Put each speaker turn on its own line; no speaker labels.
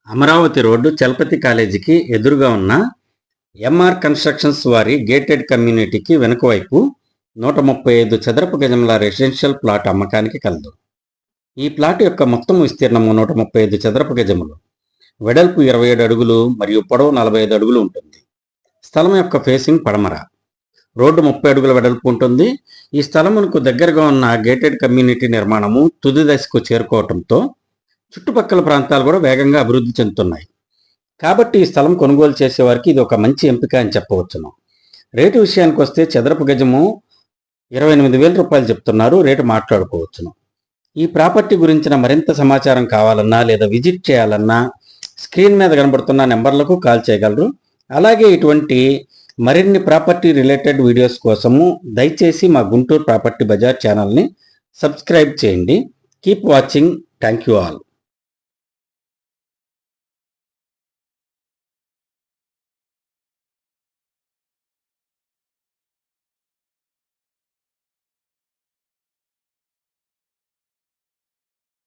Amaravati road Chalapathi కాలేజీకి ఎదురుగా ఉన్న ఎంఆర్ కన్స్ట్రక్షన్స్ వారి గేటెడ్ కమ్యూనిటీకి వెనుక వైపు 135 చదరపు గజముల రెసిడెన్షియల్ ప్లాట్ అమ్మకానికి కలదు. ఈ ప్లాట్ యొక్క మొత్తం విస్తీర్ణము 135 చదరపు గజములు, వెడల్పు 27 అడుగులు మరియు పొడవు 45 అడుగులు ఉంటుంది. స్థలం యొక్క ఫేసింగ్ పడమర. రోడ్డు 30 అడుగుల వెడల్పు ఉంటుంది. ఈ స్థలమునకు దగ్గరగా ఉన్న గేటెడ్ కమ్యూనిటీ నిర్మాణము తుది దశకు చేరుకోవడంతో చుట్టుపక్కల ప్రాంతాలు కూడా వేగంగా అభివృద్ధి చెందుతున్నాయి. కాబట్టి ఈ స్థలం కొనుగోలు చేసేవారికి ఇది ఒక మంచి ఎంపిక అని చెప్పవచ్చును. రేటు విషయానికి వస్తే చదరపు గజము 28,000 రూపాయలు చెప్తున్నారు. రేటు మాట్లాడుకోవచ్చును. ఈ ప్రాపర్టీ గురించిన మరింత సమాచారం కావాలన్నా లేదా విజిట్ చేయాలన్నా స్క్రీన్ మీద కనబడుతున్న నెంబర్లకు కాల్ చేయగలరు. అలాగే ఇటువంటి మరిన్ని ప్రాపర్టీ రిలేటెడ్ వీడియోస్ కోసము దయచేసి మా గుంటూరు ప్రాపర్టీ బజార్ ఛానల్ని సబ్స్క్రైబ్ చేయండి. Keep watching. Thank you all.